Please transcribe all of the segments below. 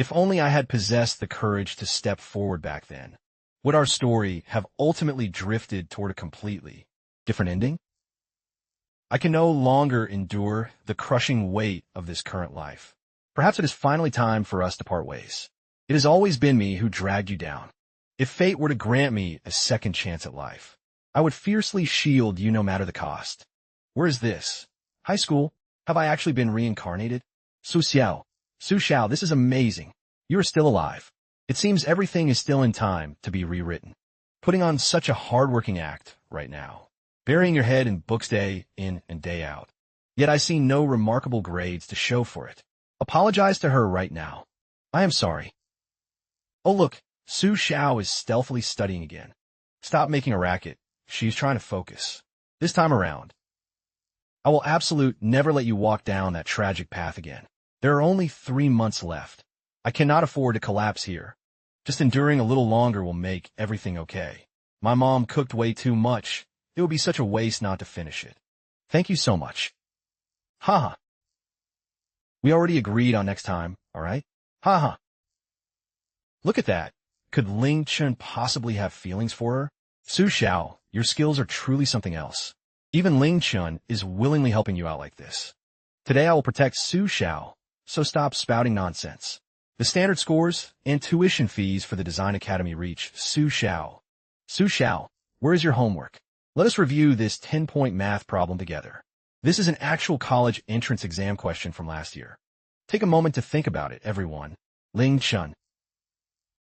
If only I had possessed the courage to step forward back then. Would our story have ultimately drifted toward a completely different ending? I can no longer endure the crushing weight of this current life. Perhaps it is finally time for us to part ways. It has always been me who dragged you down. If fate were to grant me a second chance at life, I would fiercely shield you no matter the cost. Where is this? High school? Have I actually been reincarnated? Su Xiao, this is amazing. You are still alive. It seems everything is still in time to be rewritten. Putting on such a hard-working act right now. Burying your head in books day in and day out. Yet I see no remarkable grades to show for it. Apologize to her right now. I am sorry. Oh look, Su Xiao is stealthily studying again. Stop making a racket. She's trying to focus. This time around. I will never let you walk down that tragic path again. There are only 3 months left. I cannot afford to collapse here. Just enduring a little longer will make everything okay. My mom cooked way too much. It would be such a waste not to finish it. Thank you so much. Haha. We already agreed on next time, alright? Haha. Look at that. Could Ling Chun possibly have feelings for her? Su Xiao, your skills are truly something else. Even Ling Chun is willingly helping you out like this. Today I will protect Su Xiao, so stop spouting nonsense. The standard scores and tuition fees for the Design Academy reach Su Xiao. Su Xiao, where is your homework? Let us review this 10-point math problem together. This is an actual college entrance exam question from last year. Take a moment to think about it, everyone. Ling Chun.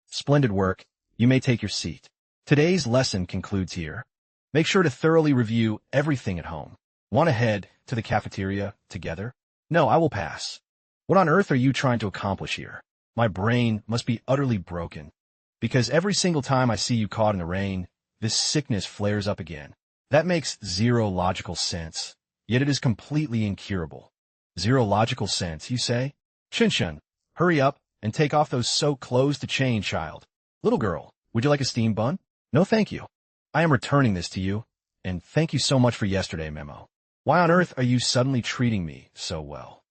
Splendid work. You may take your seat. Today's lesson concludes here. Make sure to thoroughly review everything at home. Want to head to the cafeteria together? No, I will pass. What on earth are you trying to accomplish here? My brain must be utterly broken. Because every single time I see you caught in the rain, this sickness flares up again. That makes zero logical sense. Yet it is completely incurable. Zero logical sense, you say? Chun, hurry up and take off those soaked clothes to change, child. Little girl, would you like a steamed bun? No, thank you. I am returning this to you, and thank you so much for yesterday, Memo. Why on earth are you suddenly treating me so well?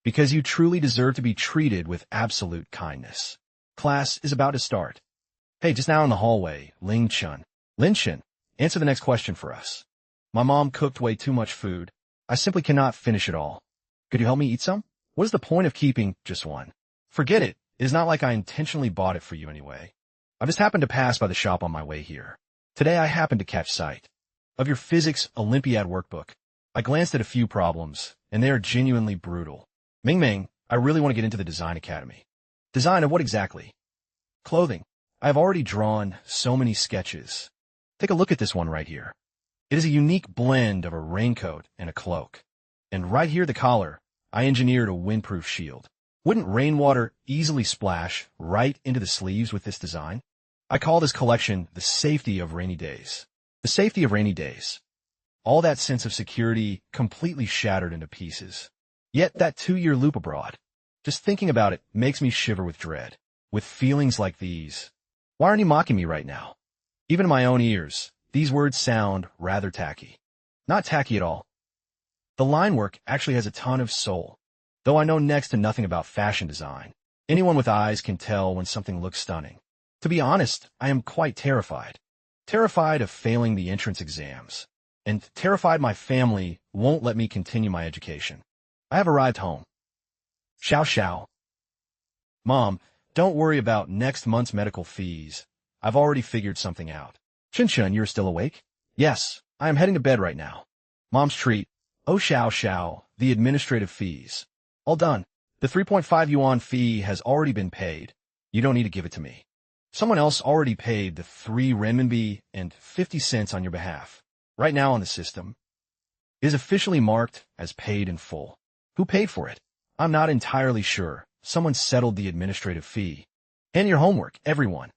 Because you truly deserve to be treated with absolute kindness. Class is about to start. Hey, just now in the hallway, Ling Chun, answer the next question for us. My mom cooked way too much food. I simply cannot finish it all. Could you help me eat some? What is the point of keeping just one? Forget it. It is not like I intentionally bought it for you anyway. I just happened to pass by the shop on my way here. Today I happened to catch sight of your physics Olympiad workbook. I glanced at a few problems, and they are genuinely brutal. Ming, I really want to get into the Design Academy. Design of what exactly? Clothing. I have already drawn so many sketches. Take a look at this one right here. It is a unique blend of a raincoat and a cloak. And right here the collar, I engineered a windproof shield. Wouldn't rainwater easily splash right into the sleeves with this design? I call this collection the safety of rainy days. The safety of rainy days. All that sense of security completely shattered into pieces. Yet that 2-year loop abroad. Just thinking about it makes me shiver with dread. With feelings like these. Why aren't you mocking me right now? Even in my own ears, these words sound rather tacky. Not tacky at all. The line work actually has a ton of soul. Though I know next to nothing about fashion design, anyone with eyes can tell when something looks stunning. To be honest, I am quite terrified. Terrified of failing the entrance exams. And terrified my family won't let me continue my education. I have arrived home. Xiao. Mom, don't worry about next month's medical fees. I've already figured something out. Chun, you're still awake? Yes, I am heading to bed right now. Mom's treat. Oh, Xiao, the administrative fees. All done. The 3.5 yuan fee has already been paid. You don't need to give it to me. Someone else already paid the 3 renminbi and 50 cents on your behalf. Right now on the system. It is officially marked as paid in full. Who paid for it? I'm not entirely sure. Someone settled the administrative fee. And your homework, everyone.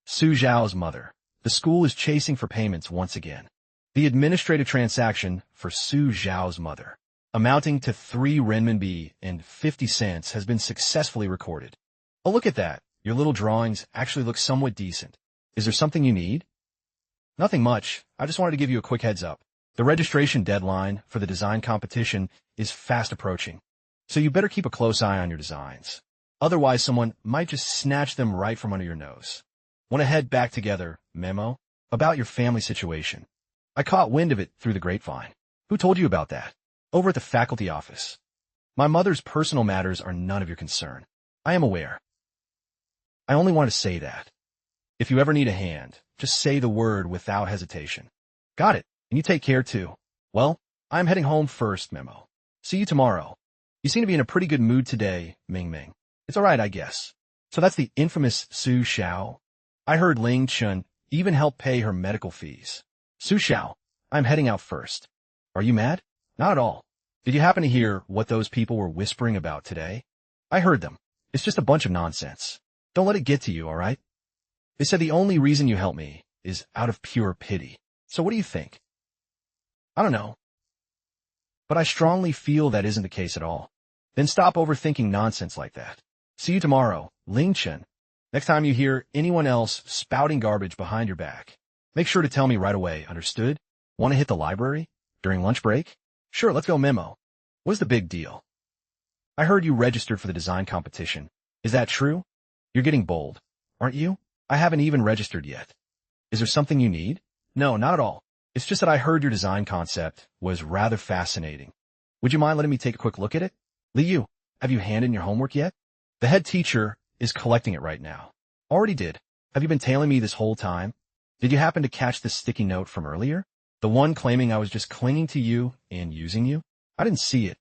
Su Zhao's mother. The school is chasing for payments once again. The administrative transaction for Su Zhao's mother, amounting to 3 renminbi and 50 cents, has been successfully recorded. Oh, look at that. Your little drawings actually look somewhat decent. Is there something you need? Nothing much. I just wanted to give you a quick heads up. The registration deadline for the design competition is fast approaching, so you better keep a close eye on your designs. Otherwise, someone might just snatch them right from under your nose. Want to head back together, memo? About your family situation. I caught wind of it through the grapevine. Who told you about that? Over at the faculty office. My mother's personal matters are none of your concern. I am aware. I only want to say that. If you ever need a hand, just say the word without hesitation. Got it. And you take care too. Well, I'm heading home first, memo. See you tomorrow. You seem to be in a pretty good mood today, Ming Ming. It's alright, I guess. So that's the infamous Su Xiao. I heard Ling Chun even helped pay her medical fees. Su Xiao, I'm heading out first. Are you mad? Not at all. Did you happen to hear what those people were whispering about today? I heard them. It's just a bunch of nonsense. Don't let it get to you, alright? They said the only reason you help me is out of pure pity. So what do you think? I don't know. But I strongly feel that isn't the case at all. Then stop overthinking nonsense like that. See you tomorrow, Ling Chen. Next time you hear anyone else spouting garbage behind your back, make sure to tell me right away, understood? Want to hit the library? During lunch break? Sure, let's go, memo. What's the big deal? I heard you registered for the design competition. Is that true? You're getting bold, aren't you? I haven't even registered yet. Is there something you need? No, not at all. It's just that I heard your design concept was rather fascinating. Would you mind letting me take a quick look at it? Liu, have you handed in your homework yet? The head teacher is collecting it right now. Already did. Have you been tailing me this whole time? Did you happen to catch this sticky note from earlier? The one claiming I was just clinging to you and using you? I didn't see it.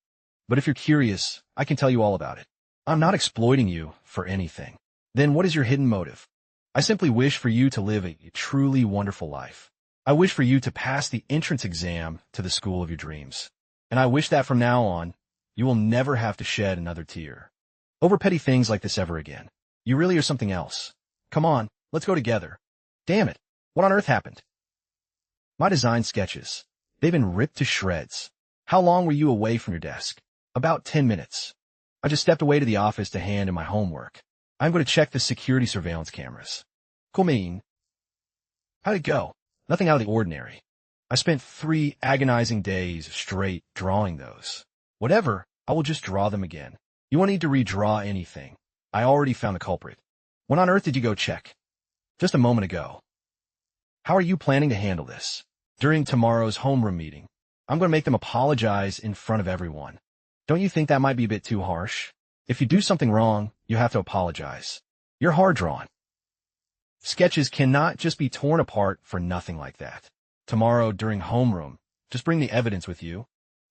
But if you're curious, I can tell you all about it. I'm not exploiting you for anything. Then what is your hidden motive? I simply wish for you to live a truly wonderful life. I wish for you to pass the entrance exam to the school of your dreams. And I wish that from now on, you will never have to shed another tear over petty things like this ever again. You really are something else. Come on, let's go together. Damn it. What on earth happened? My design sketches. They've been ripped to shreds. How long were you away from your desk? About 10 minutes. I just stepped away to the office to hand in my homework. I'm going to check the security surveillance cameras. Cool. How'd it go? Nothing out of the ordinary. I spent 3 agonizing days straight drawing those. Whatever, I will just draw them again. You won't need to redraw anything. I already found the culprit. When on earth did you go check? Just a moment ago. How are you planning to handle this? During tomorrow's homeroom meeting, I'm going to make them apologize in front of everyone. Don't you think that might be a bit too harsh? If you do something wrong, you have to apologize. You're hard drawn. Sketches cannot just be torn apart for nothing like that. Tomorrow during homeroom, just bring the evidence with you.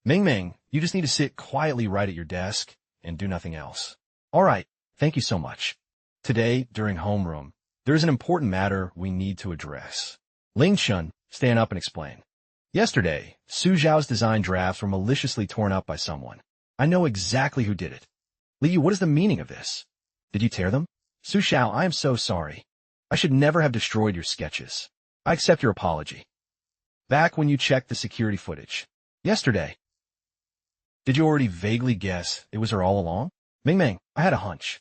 Ming, you just need to sit quietly right at your desk and do nothing else. All right, thank you so much. Today, during homeroom, there is an important matter we need to address. Ling Chun, stand up and explain. Yesterday, Su Zhao's design drafts were maliciously torn up by someone. I know exactly who did it. Liu, what is the meaning of this? Did you tear them? Su Xiao, I am so sorry. I should never have destroyed your sketches. I accept your apology. Back when you checked the security footage. Yesterday. Did you already vaguely guess it was her all along? Ming, I had a hunch.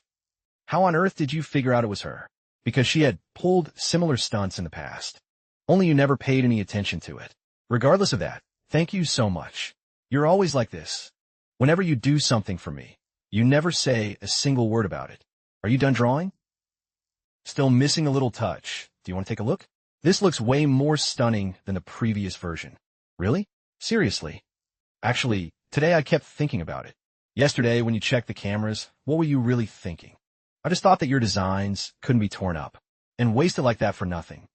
How on earth did you figure out it was her? Because she had pulled similar stunts in the past. Only you never paid any attention to it. Regardless of that, thank you so much. You're always like this. Whenever you do something for me, you never say a single word about it. Are you done drawing? Still missing a little touch. Do you want to take a look? This looks way more stunning than the previous version. Really? Seriously? Actually, today I kept thinking about it. Yesterday, when you checked the cameras, what were you really thinking? I just thought that your designs couldn't be torn up and wasted like that for nothing.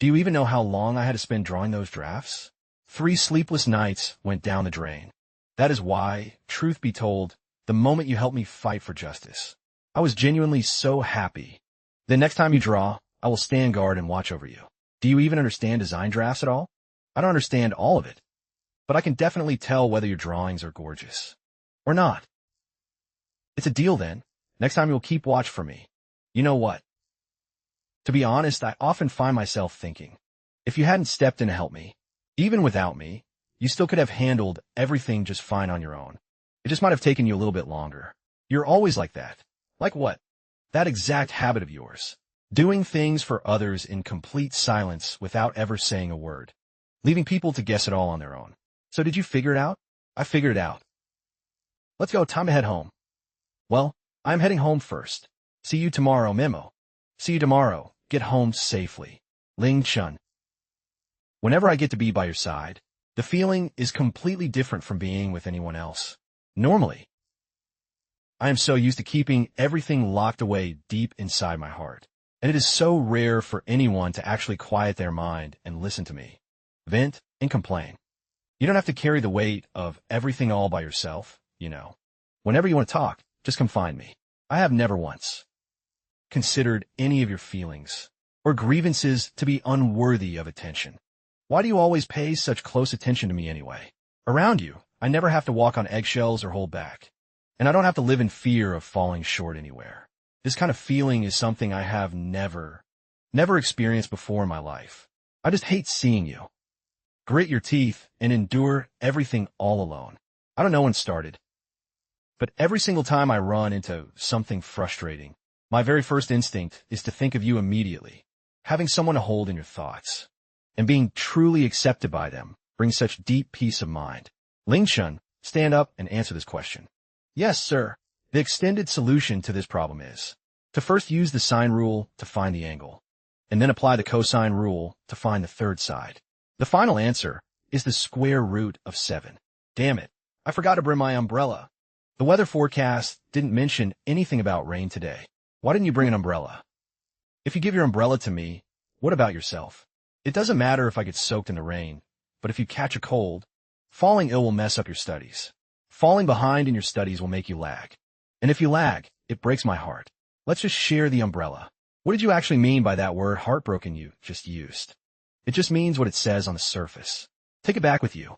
Do you even know how long I had to spend drawing those drafts? 3 sleepless nights went down the drain. That is why, truth be told, the moment you helped me fight for justice, I was genuinely so happy. The next time you draw, I will stand guard and watch over you. Do you even understand design drafts at all? I don't understand all of it, but I can definitely tell whether your drawings are gorgeous or not. It's a deal then. Next time you'll keep watch for me. You know what? To be honest, I often find myself thinking, if you hadn't stepped in to help me, even without me, you still could have handled everything just fine on your own. It just might have taken you a little bit longer. You're always like that. Like what? That exact habit of yours. Doing things for others in complete silence without ever saying a word. Leaving people to guess it all on their own. So did you figure it out? I figured it out. Let's go, time to head home. Well, I'm heading home first. See you tomorrow, Memo. See you tomorrow. Get home safely. Ling Chun. Whenever I get to be by your side, the feeling is completely different from being with anyone else. Normally, I am so used to keeping everything locked away deep inside my heart, and it is so rare for anyone to actually quiet their mind and listen to me, vent, and complain. You don't have to carry the weight of everything all by yourself, you know. Whenever you want to talk, just come find me. I have never once considered any of your feelings or grievances to be unworthy of attention. Why do you always pay such close attention to me anyway? Around you, I never have to walk on eggshells or hold back. And I don't have to live in fear of falling short anywhere. This kind of feeling is something I have never experienced before in my life. I just hate seeing you. Grit your teeth and endure everything all alone. I don't know when it started, but every single time I run into something frustrating, my very first instinct is to think of you immediately. Having someone to hold in your thoughts and being truly accepted by them brings such deep peace of mind. Ling Chun, stand up and answer this question. Yes, sir. The extended solution to this problem is to first use the sine rule to find the angle, and then apply the cosine rule to find the third side. The final answer is the square root of 7. Damn it, I forgot to bring my umbrella. The weather forecast didn't mention anything about rain today. Why didn't you bring an umbrella? If you give your umbrella to me, what about yourself? It doesn't matter if I get soaked in the rain, but if you catch a cold, falling ill will mess up your studies. Falling behind in your studies will make you lag. And if you lag, it breaks my heart. Let's just share the umbrella. What did you actually mean by that word heartbroken you just used? It just means what it says on the surface. Take it back with you.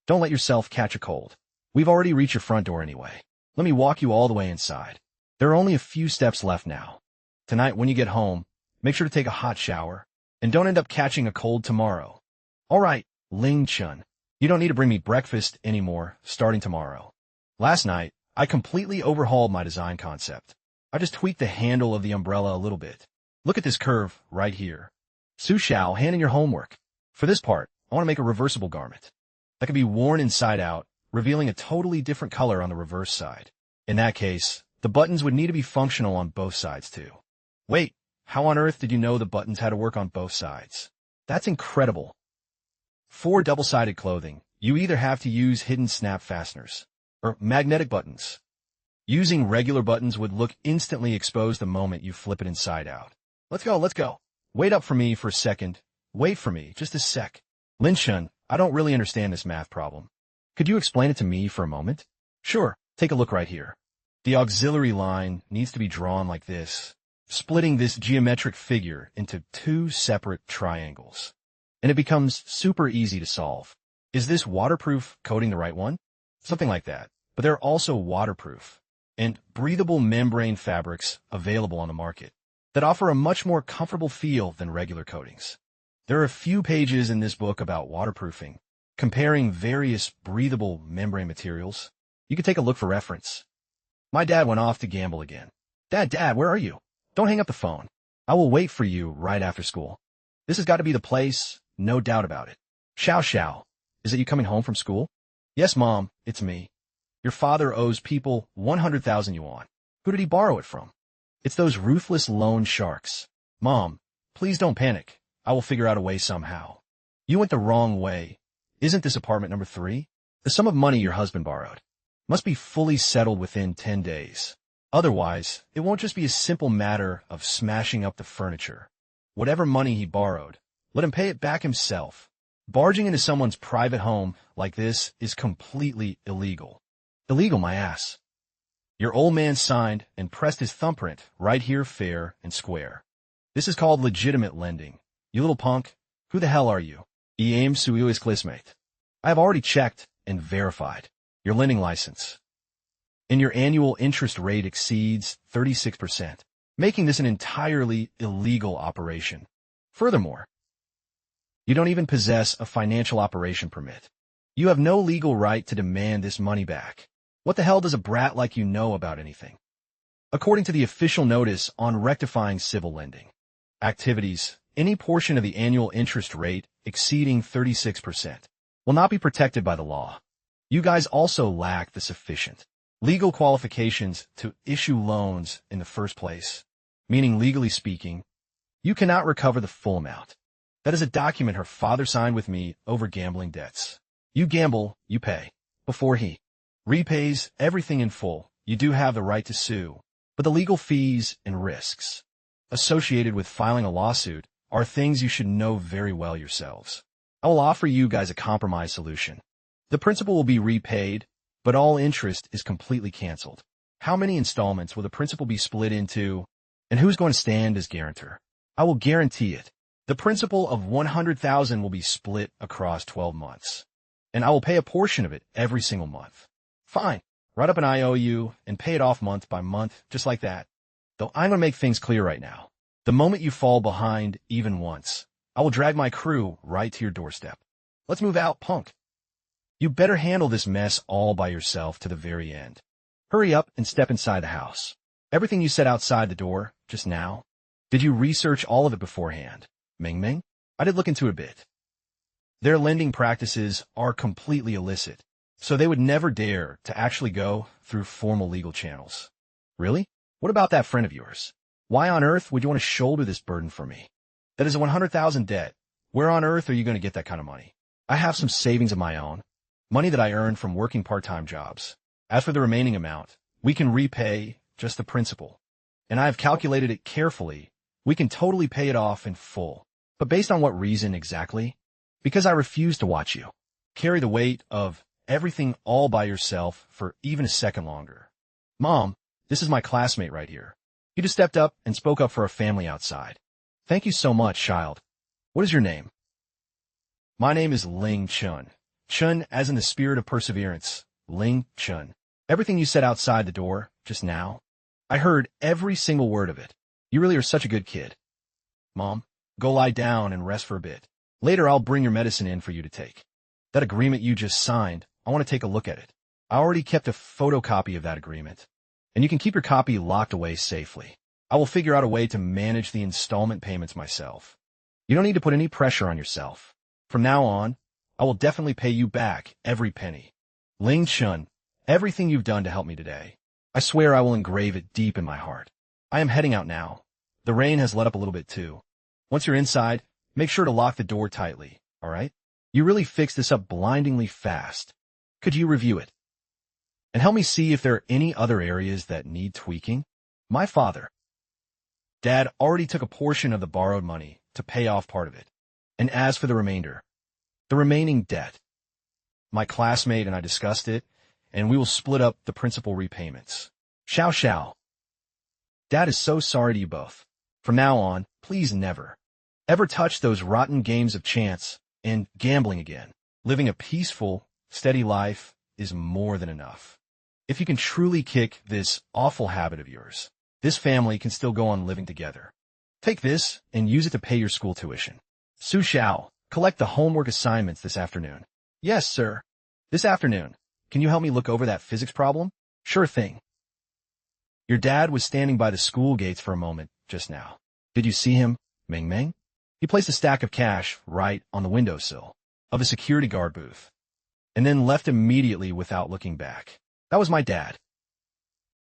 Don't let yourself catch a cold. We've already reached your front door anyway. Let me walk you all the way inside. There are only a few steps left now. Tonight, when you get home, make sure to take a hot shower, and don't end up catching a cold tomorrow. All right, Ling Chun. You don't need to bring me breakfast anymore starting tomorrow. Last night, I completely overhauled my design concept. I just tweaked the handle of the umbrella a little bit. Look at this curve right here. Su Xiao, hand in your homework. For this part, I want to make a reversible garment that can be worn inside out, revealing a totally different color on the reverse side. In that case, the buttons would need to be functional on both sides too. Wait, how on earth did you know the buttons had to work on both sides? That's incredible. For double-sided clothing, you either have to use hidden snap fasteners or magnetic buttons. Using regular buttons would look instantly exposed the moment you flip it inside out. Let's go. Wait up for me for a second. Wait for me, just a sec. Lin Chun, I don't really understand this math problem. Could you explain it to me for a moment? Sure, take a look right here. The auxiliary line needs to be drawn like this, splitting this geometric figure into 2 separate triangles. And it becomes super easy to solve. Is this waterproof coating the right one? Something like that. But there are also waterproof and breathable membrane fabrics available on the market that offer a much more comfortable feel than regular coatings. There are a few pages in this book about waterproofing, comparing various breathable membrane materials. You can take a look for reference. My dad went off to gamble again. Dad, where are you? Don't hang up the phone. I will wait for you right after school. This has got to be the place, no doubt about it. Xiao, is it you coming home from school? Yes, Mom, it's me. Your father owes people 100,000 yuan. Who did he borrow it from? It's those ruthless loan sharks. Mom, please don't panic. I will figure out a way somehow. You went the wrong way. Isn't this apartment number 3? The sum of money your husband borrowed must be fully settled within 10 days. Otherwise, it won't just be a simple matter of smashing up the furniture. Whatever money he borrowed, let him pay it back himself. Barging into someone's private home like this is completely illegal. Illegal, my ass. Your old man signed and pressed his thumbprint right here fair and square. This is called legitimate lending. You little punk, who the hell are you? Em Suyu is classmate. I have already checked and verified your lending license, and your annual interest rate exceeds 36%, making this an entirely illegal operation. Furthermore, you don't even possess a financial operation permit. You have no legal right to demand this money back. What the hell does a brat like you know about anything? According to the official notice on rectifying civil lending activities, any portion of the annual interest rate exceeding 36% will not be protected by the law. You guys also lack the sufficient legal qualifications to issue loans in the first place, meaning legally speaking, you cannot recover the full amount. That is a document her father signed with me over gambling debts. You gamble, you pay. Before he repays everything in full, you do have the right to sue, but the legal fees and risks associated with filing a lawsuit are things you should know very well yourselves. I will offer you guys a compromise solution. The principal will be repaid, but all interest is completely canceled. How many installments will the principal be split into, and who's going to stand as guarantor? I will guarantee it. The principal of $100,000 will be split across 12 months, and I will pay a portion of it every single month. Fine. Write up an IOU and pay it off month by month, just like that. Though I'm going to make things clear right now. The moment you fall behind even once, I will drag my crew right to your doorstep. Let's move out, punk. You better handle this mess all by yourself to the very end. Hurry up and step inside the house. Everything you said outside the door just now, did you research all of it beforehand? Ming Ming? I did look into it a bit. Their lending practices are completely illicit, so they would never dare to actually go through formal legal channels. Really? What about that friend of yours? Why on earth would you want to shoulder this burden for me? That is a $100,000 debt. Where on earth are you going to get that kind of money? I have some savings of my own, money that I earned from working part-time jobs. As for the remaining amount, we can repay just the principal. And I have calculated it carefully. We can totally pay it off in full. But based on what reason exactly? Because I refuse to watch you carry the weight of everything all by yourself for even a second longer. Mom, this is my classmate right here. He just stepped up and spoke up for a family outside. Thank you so much, child. What is your name? My name is Ling Chun. Chun as in the spirit of perseverance. Ling Chun. Everything you said outside the door just now, I heard every single word of it. You really are such a good kid. Mom, go lie down and rest for a bit. Later I'll bring your medicine in for you to take. That agreement you just signed, I want to take a look at it. I already kept a photocopy of that agreement, and you can keep your copy locked away safely. I will figure out a way to manage the installment payments myself. You don't need to put any pressure on yourself. From now on, I will definitely pay you back every penny. Ling Chun, everything you've done to help me today, I swear I will engrave it deep in my heart. I am heading out now. The rain has let up a little bit too. Once you're inside, make sure to lock the door tightly, all right? You really fixed this up blindingly fast. Could you review it? And help me see if there are any other areas that need tweaking? My father. Dad already took a portion of the borrowed money to pay off part of it. And as for the remaining debt, my classmate and I discussed it, and we will split up the principal repayments. Xiao Xiao. Dad is so sorry to you both. From now on, please never, ever touch those rotten games of chance and gambling again. Living a peaceful, steady life is more than enough. If you can truly kick this awful habit of yours, this family can still go on living together. Take this and use it to pay your school tuition. Su Xiao, collect the homework assignments this afternoon. Yes, sir. This afternoon. Can you help me look over that physics problem? Sure thing. Your dad was standing by the school gates for a moment just now. Did you see him, Ming Ming? He placed a stack of cash right on the windowsill of a security guard booth, and then left immediately without looking back. That was my dad.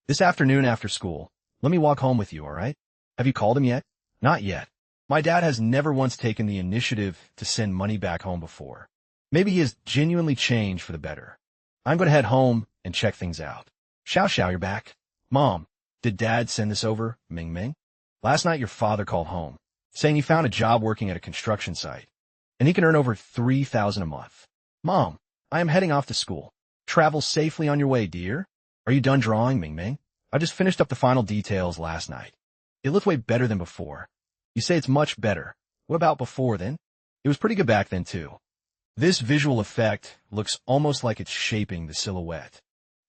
This afternoon after school, let me walk home with you, all right? Have you called him yet? Not yet. My dad has never once taken the initiative to send money back home before. Maybe he has genuinely changed for the better. I'm going to head home and check things out. Xiao Xiao, you're back. Mom, did Dad send this over, Ming Ming? Last night your father called home, saying he found a job working at a construction site, and he can earn over $3,000 a month. Mom, I am heading off to school. Travel safely on your way, dear. Are you done drawing, Ming Ming? I just finished up the final details last night. It looked way better than before. You say it's much better. What about before then? It was pretty good back then too. This visual effect looks almost like it's shaping the silhouette.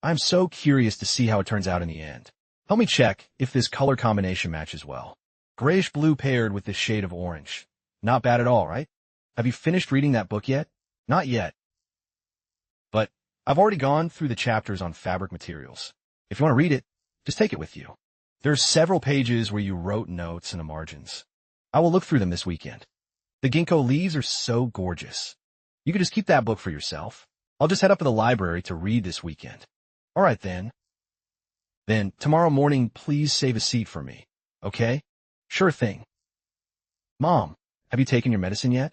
I'm so curious to see how it turns out in the end. Help me check if this color combination matches well. Grayish-blue paired with this shade of orange. Not bad at all, right? Have you finished reading that book yet? Not yet. But I've already gone through the chapters on fabric materials. If you want to read it, just take it with you. There are several pages where you wrote notes in the margins. I will look through them this weekend. The ginkgo leaves are so gorgeous. You could just keep that book for yourself. I'll just head up to the library to read this weekend. All right, then. Then, tomorrow morning, please save a seat for me. Okay? Sure thing. Mom, have you taken your medicine yet?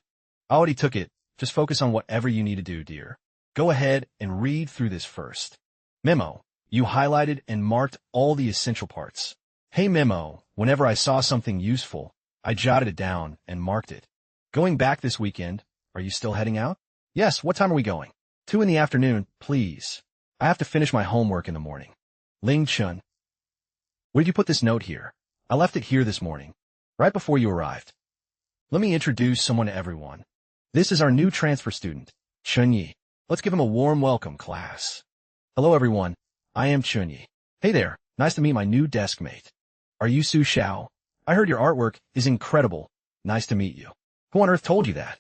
I already took it. Just focus on whatever you need to do, dear. Go ahead and read through this first. Memo. You highlighted and marked all the essential parts. Hey Memo, whenever I saw something useful, I jotted it down and marked it. Going back this weekend, are you still heading out? Yes, what time are we going? 2 in the afternoon, please. I have to finish my homework in the morning. Ling Chun. Where did you put this note here? I left it here this morning, right before you arrived. Let me introduce someone to everyone. This is our new transfer student, Chun Yi. Let's give him a warm welcome, class. Hello everyone, I am Chun Yi. Hey there, nice to meet my new desk mate. Are you Su Xiao? I heard your artwork is incredible. Nice to meet you. Who on earth told you that?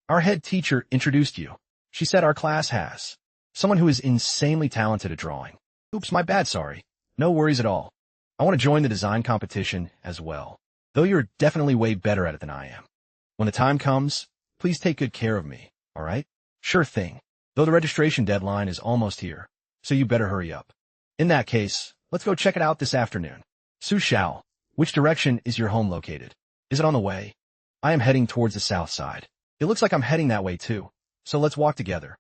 Our head teacher introduced you. She said our class has someone who is insanely talented at drawing. Oops, my bad, sorry. No worries at all. I want to join the design competition as well, though you're definitely way better at it than I am. When the time comes, please take good care of me, all right? Sure thing. Though the registration deadline is almost here, so you better hurry up. In that case, let's go check it out this afternoon. Su Xiao, which direction is your home located? Is it on the way? I am heading towards the south side. It looks like I'm heading that way too, so let's walk together.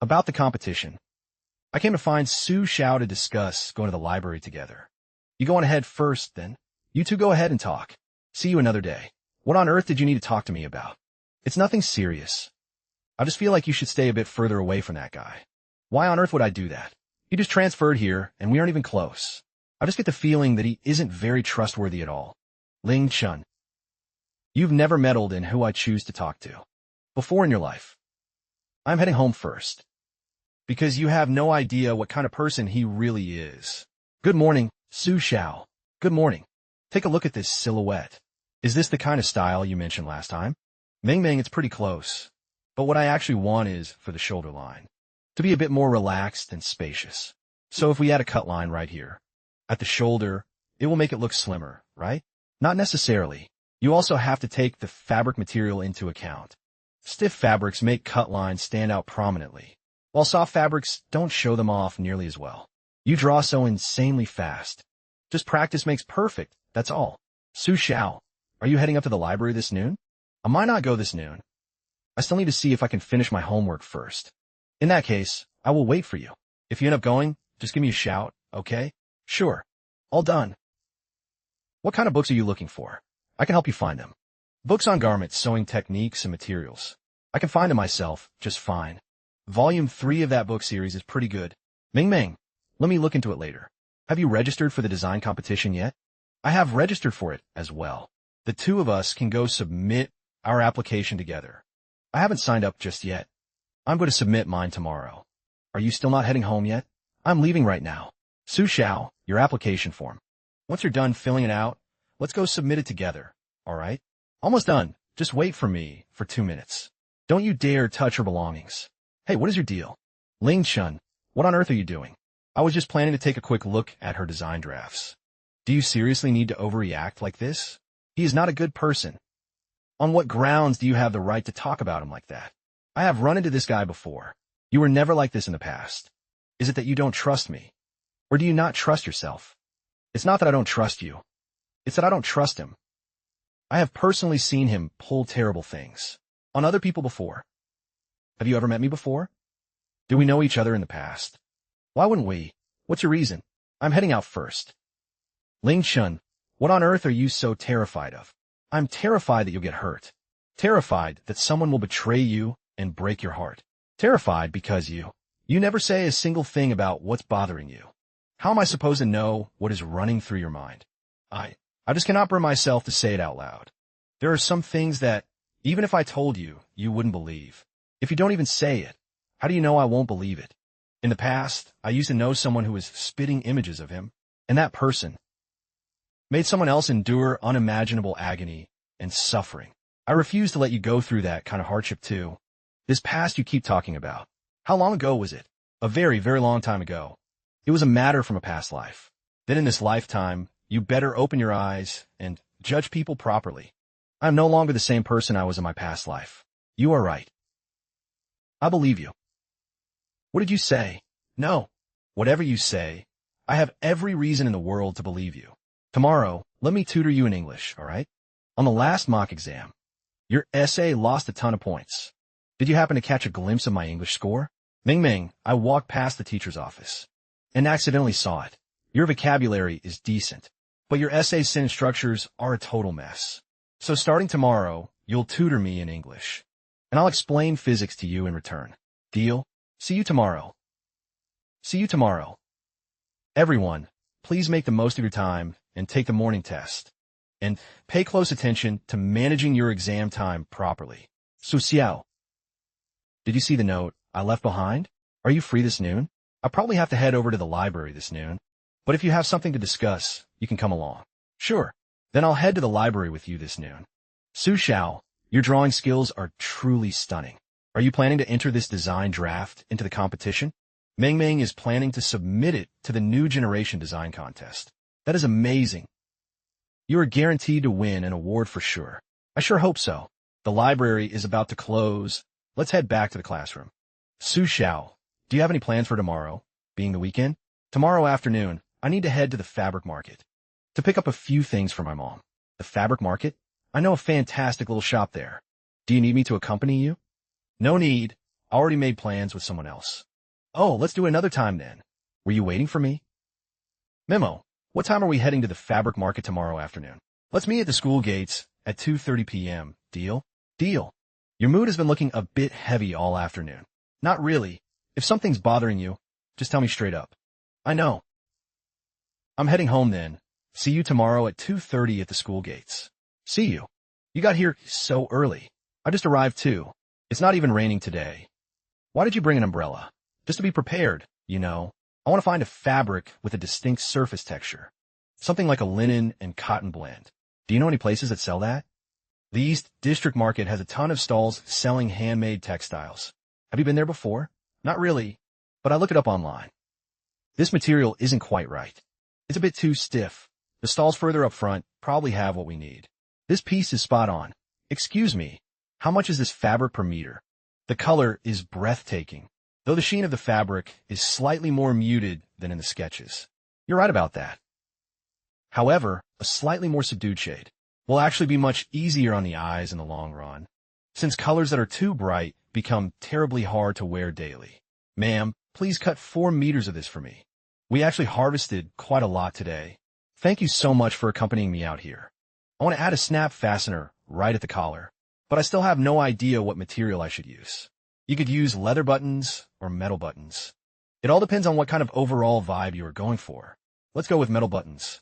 About the competition. I came to find Su Xiao to discuss going to the library together. You go on ahead first, then. You two go ahead and talk. See you another day. What on earth did you need to talk to me about? It's nothing serious. I just feel like you should stay a bit further away from that guy. Why on earth would I do that? He just transferred here, and we aren't even close. I just get the feeling that he isn't very trustworthy at all. Ling Chun. You've never meddled in who I choose to talk to before in your life. I'm heading home first, because you have no idea what kind of person he really is. Good morning, Su Xiao. Good morning. Take a look at this silhouette. Is this the kind of style you mentioned last time? Ming, it's pretty close. But what I actually want is for the shoulder line to be a bit more relaxed and spacious. So if we add a cut line right here, at the shoulder, it will make it look slimmer, right? Not necessarily. You also have to take the fabric material into account. Stiff fabrics make cut lines stand out prominently, while soft fabrics don't show them off nearly as well. You draw so insanely fast. Just practice makes perfect, that's all. Su Xiao, are you heading up to the library this noon? I might not go this noon. I still need to see if I can finish my homework first. In that case, I will wait for you. If you end up going, just give me a shout, okay? Sure. All done. What kind of books are you looking for? I can help you find them. Books on garments, sewing techniques, and materials. I can find them myself, just fine. Volume 3 of that book series is pretty good. Ming, let me look into it later. Have you registered for the design competition yet? I have registered for it as well. The two of us can go submit our application together. I haven't signed up just yet. I'm going to submit mine tomorrow. Are you still not heading home yet? I'm leaving right now. Su Xiao, your application form. Once you're done filling it out, let's go submit it together, all right? Almost done. Just wait for me for 2 minutes. Don't you dare touch her belongings. Hey, what is your deal? Ling Chun, what on earth are you doing? I was just planning to take a quick look at her design drafts. Do you seriously need to overreact like this? He is not a good person. On what grounds do you have the right to talk about him like that? I have run into this guy before. You were never like this in the past. Is it that you don't trust me? Or do you not trust yourself? It's not that I don't trust you. It's that I don't trust him. I have personally seen him pull terrible things on other people before. Have you ever met me before? Do we know each other in the past? Why wouldn't we? What's your reason? I'm heading out first. Ling Chun, what on earth are you so terrified of? I'm terrified that you'll get hurt. Terrified that someone will betray you and break your heart. Terrified because you never say a single thing about what's bothering you. How am I supposed to know what is running through your mind? I just cannot bring myself to say it out loud. There are some things that, even if I told you, you wouldn't believe. If you don't even say it, how do you know I won't believe it? In the past, I used to know someone who was spitting images of him, and that person made someone else endure unimaginable agony and suffering. I refuse to let you go through that kind of hardship too. This past you keep talking about. How long ago was it? A very, very long time ago. It was a matter from a past life. Then in this lifetime, you better open your eyes and judge people properly. I am no longer the same person I was in my past life. You are right. I believe you. What did you say? No. Whatever you say, I have every reason in the world to believe you. Tomorrow, let me tutor you in English, all right? On the last mock exam, your essay lost a ton of points. Did you happen to catch a glimpse of my English score? Ming Ming, I walked past the teacher's office and accidentally saw it. Your vocabulary is decent, but your essay sentence structures are a total mess. So starting tomorrow, you'll tutor me in English, and I'll explain physics to you in return. Deal? See you tomorrow. See you tomorrow. Everyone, please make the most of your time and take the morning test. And pay close attention to managing your exam time properly. Su Xiao. Did you see the note I left behind? Are you free this noon? I probably have to head over to the library this noon, but if you have something to discuss, you can come along. Sure. Then I'll head to the library with you this noon. Su Xiao, your drawing skills are truly stunning. Are you planning to enter this design draft into the competition? Ming Ming is planning to submit it to the New Generation Design Contest. That is amazing. You are guaranteed to win an award for sure. I sure hope so. The library is about to close. Let's head back to the classroom. Su Xiao, do you have any plans for tomorrow, being the weekend? Tomorrow afternoon, I need to head to the fabric market to pick up a few things for my mom. The fabric market? I know a fantastic little shop there. Do you need me to accompany you? No need. I already made plans with someone else. Oh, let's do it another time then. Were you waiting for me? Memo, what time are we heading to the fabric market tomorrow afternoon? Let's meet at the school gates at 2:30 p.m. Deal? Deal. Your mood has been looking a bit heavy all afternoon. Not really. If something's bothering you, just tell me straight up. I know. I'm heading home then. See you tomorrow at 2:30 at the school gates. See you. You got here so early. I just arrived too. It's not even raining today. Why did you bring an umbrella? Just to be prepared, you know. I want to find a fabric with a distinct surface texture. Something like a linen and cotton blend. Do you know any places that sell that? The East District Market has a ton of stalls selling handmade textiles. Have you been there before? Not really, but I looked it up online. This material isn't quite right. It's a bit too stiff. The stalls further up front probably have what we need. This piece is spot on. Excuse me, how much is this fabric per meter? The color is breathtaking, though the sheen of the fabric is slightly more muted than in the sketches. You're right about that. However, a slightly more subdued shade will actually be much easier on the eyes in the long run, since colors that are too bright become terribly hard to wear daily. Ma'am, please cut 4 meters of this for me. We actually harvested quite a lot today. Thank you so much for accompanying me out here. I want to add a snap fastener right at the collar, but I still have no idea what material I should use. You could use leather buttons or metal buttons. It all depends on what kind of overall vibe you are going for. Let's go with metal buttons.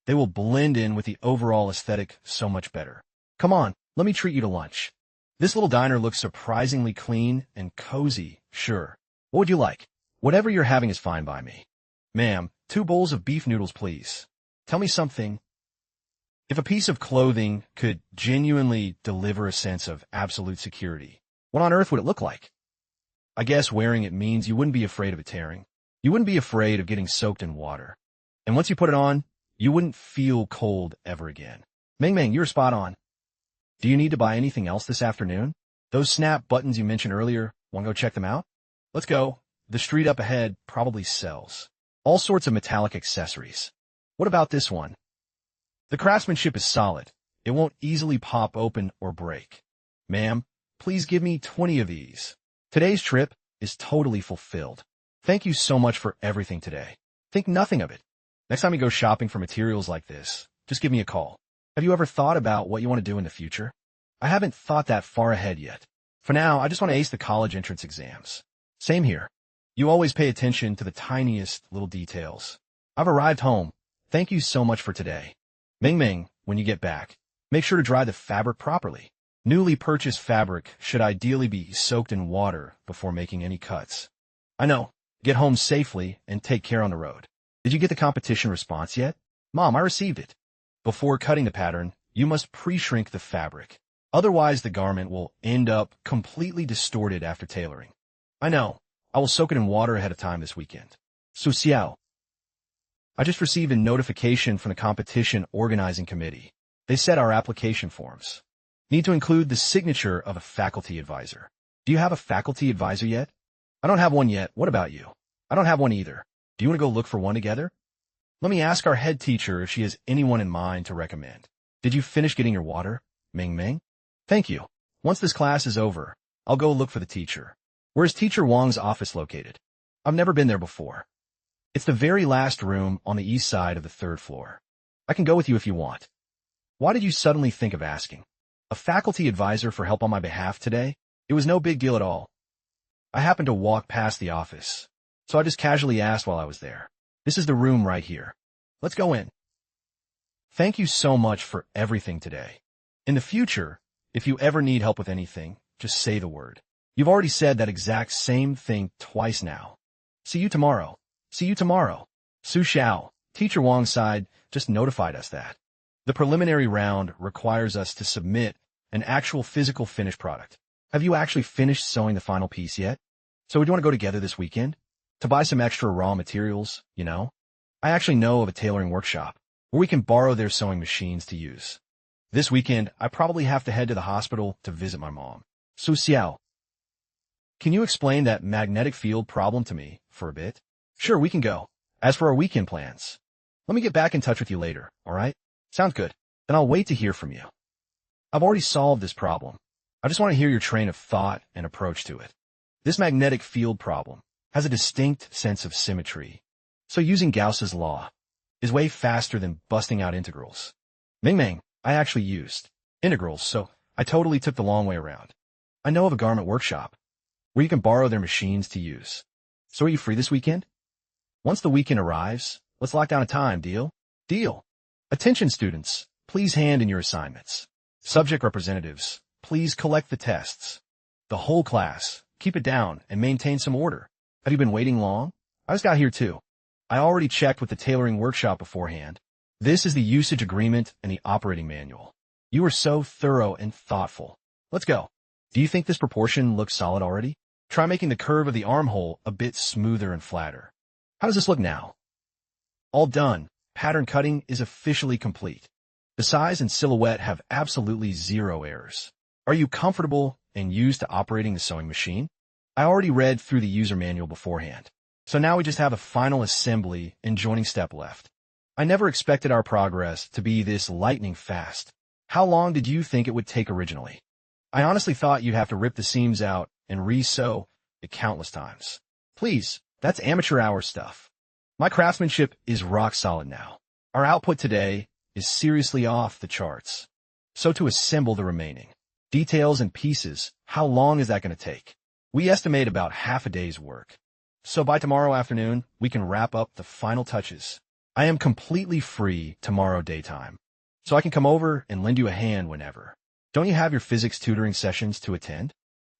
They will blend in with the overall aesthetic so much better. Come on, let me treat you to lunch. This little diner looks surprisingly clean and cozy, sure. What would you like? Whatever you're having is fine by me. Ma'am, 2 bowls of beef noodles, please. Tell me something. If a piece of clothing could genuinely deliver a sense of absolute security, what on earth would it look like? I guess wearing it means you wouldn't be afraid of it tearing. You wouldn't be afraid of getting soaked in water. And once you put it on, you wouldn't feel cold ever again. Ming Ming, you're spot on. Do you need to buy anything else this afternoon? Those snap buttons you mentioned earlier, want to go check them out? Let's go. The street up ahead probably sells all sorts of metallic accessories. What about this one? The craftsmanship is solid. It won't easily pop open or break. Ma'am, please give me 20 of these. Today's trip is totally fulfilled. Thank you so much for everything today. Think nothing of it. Next time you go shopping for materials like this, just give me a call. Have you ever thought about what you want to do in the future? I haven't thought that far ahead yet. For now, I just want to ace the college entrance exams. Same here. You always pay attention to the tiniest little details. I've arrived home. Thank you so much for today. Ming Ming, when you get back, make sure to dry the fabric properly. Newly purchased fabric should ideally be soaked in water before making any cuts. I know. Get home safely and take care on the road. Did you get the competition response yet? Mom, I received it. Before cutting the pattern, you must pre-shrink the fabric. Otherwise, the garment will end up completely distorted after tailoring. I know. I will soak it in water ahead of time this weekend. Su Xiao. I just received a notification from the competition organizing committee. They said our application forms need to include the signature of a faculty advisor. Do you have a faculty advisor yet? I don't have one yet. What about you? I don't have one either. Do you want to go look for one together? Let me ask our head teacher if she has anyone in mind to recommend. Did you finish getting your water, Ming Ming? Thank you. Once this class is over, I'll go look for the teacher. Where is Teacher Wang's office located? I've never been there before. It's the very last room on the east side of the third floor. I can go with you if you want. Why did you suddenly think of asking? A faculty advisor for help on my behalf today? It was no big deal at all. I happened to walk past the office, so I just casually asked while I was there. This is the room right here. Let's go in. Thank you so much for everything today. In the future, if you ever need help with anything, just say the word. You've already said that exact same thing twice now. See you tomorrow. See you tomorrow. Su Xiao, Teacher Wang's side, just notified us that the preliminary round requires us to submit an actual physical finished product. Have you actually finished sewing the final piece yet? So would you want to go together this weekend? To buy some extra raw materials, you know? I actually know of a tailoring workshop where we can borrow their sewing machines to use. This weekend, I probably have to head to the hospital to visit my mom. Su Xiao, can you explain that magnetic field problem to me for a bit? Sure, we can go. As for our weekend plans, let me get back in touch with you later, all right? Sounds good. Then I'll wait to hear from you. I've already solved this problem. I just want to hear your train of thought and approach to it. This magnetic field problem has a distinct sense of symmetry, so using Gauss's law is way faster than busting out integrals. Ming Ming, I actually used integrals, so I totally took the long way around. I know of a garment workshop where you can borrow their machines to use. So are you free this weekend? Once the weekend arrives, let's lock down a time, deal? Deal. Attention students, please hand in your assignments. Subject representatives, please collect the tests. The whole class, keep it down and maintain some order. Have you been waiting long? I just got here too. I already checked with the tailoring workshop beforehand. This is the usage agreement and the operating manual. You are so thorough and thoughtful. Let's go. Do you think this proportion looks solid already? Try making the curve of the armhole a bit smoother and flatter. How does this look now? All done. Pattern cutting is officially complete. The size and silhouette have absolutely zero errors. Are you comfortable and used to operating the sewing machine? I already read through the user manual beforehand, so now we just have a final assembly and joining step left. I never expected our progress to be this lightning fast. How long did you think it would take originally? I honestly thought you'd have to rip the seams out and re-sew it countless times. Please, that's amateur hour stuff. My craftsmanship is rock solid now. Our output today is seriously off the charts. So to assemble the remaining details and pieces, how long is that going to take? We estimate about half a day's work. So by tomorrow afternoon, we can wrap up the final touches. I am completely free tomorrow daytime, so I can come over and lend you a hand whenever. Don't you have your physics tutoring sessions to attend?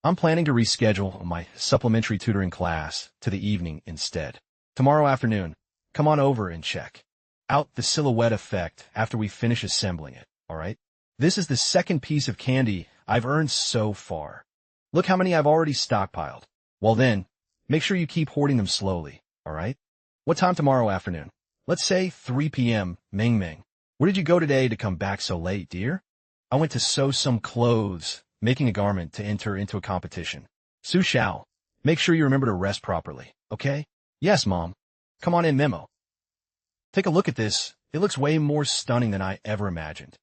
I'm planning to reschedule my supplementary tutoring class to the evening instead. Tomorrow afternoon, come on over and check out the silhouette effect after we finish assembling it, all right? This is the second piece of candy I've earned so far. Look how many I've already stockpiled. Well then, make sure you keep hoarding them slowly, all right? What time tomorrow afternoon? Let's say 3 p.m., Ming Ming. Where did you go today to come back so late, dear? I went to sew some clothes, making a garment to enter into a competition. Su Xiao, make sure you remember to rest properly, okay? Yes, Mom. Come on in, Memo. Take a look at this. It looks way more stunning than I ever imagined.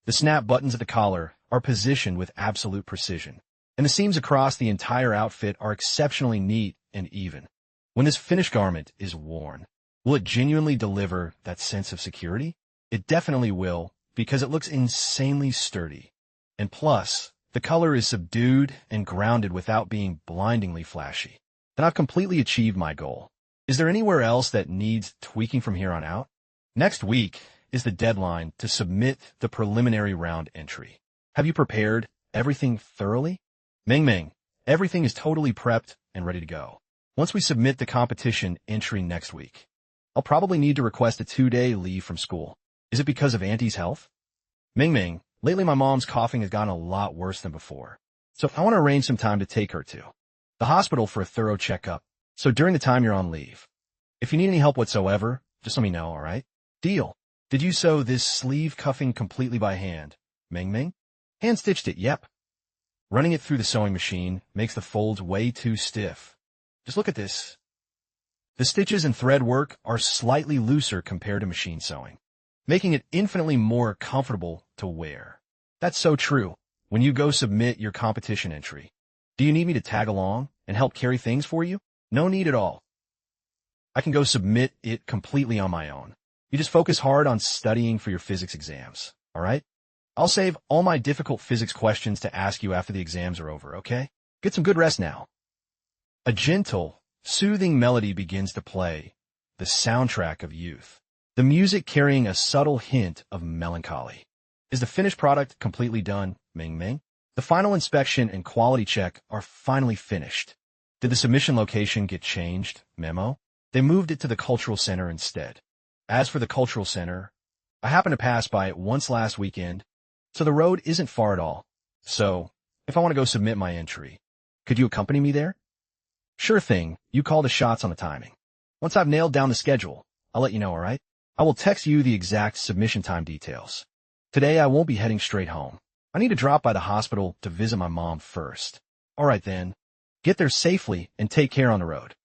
The snap buttons at the collar are positioned with absolute precision, and the seams across the entire outfit are exceptionally neat and even. When this finished garment is worn, will it genuinely deliver that sense of security? It definitely will, because it looks insanely sturdy. And plus, the color is subdued and grounded without being blindingly flashy. Then I've completely achieved my goal. Is there anywhere else that needs tweaking from here on out? Next week is the deadline to submit the preliminary round entry. Have you prepared everything thoroughly? Ming Ming, everything is totally prepped and ready to go. Once we submit the competition entry next week, I'll probably need to request a 2-day leave from school. Is it because of Auntie's health? Ming Ming, lately my mom's coughing has gotten a lot worse than before, so I want to arrange some time to take her to the hospital for a thorough checkup. So during the time you're on leave, if you need any help whatsoever, just let me know, all right? Deal. Did you sew this sleeve cuffing completely by hand, Ming Ming? Hand-stitched it, yep. Running it through the sewing machine makes the folds way too stiff. Just look at this. The stitches and thread work are slightly looser compared to machine sewing, making it infinitely more comfortable to wear. That's so true. When you go submit your competition entry, do you need me to tag along and help carry things for you? No need at all. I can go submit it completely on my own. You just focus hard on studying for your physics exams, all right? I'll save all my difficult physics questions to ask you after the exams are over, okay? Get some good rest now. A gentle, soothing melody begins to play, the soundtrack of youth. The music carrying a subtle hint of melancholy. Is the finished product completely done, Ming Ming? The final inspection and quality check are finally finished. Did the submission location get changed, Memo? They moved it to the Cultural Center instead. As for the Cultural Center, I happened to pass by it once last weekend, so the road isn't far at all. So, if I want to go submit my entry, could you accompany me there? Sure thing, you call the shots on the timing. Once I've nailed down the schedule, I'll let you know, all right? I will text you the exact submission time details. Today I won't be heading straight home. I need to drop by the hospital to visit my mom first. All right then. Get there safely and take care on the road.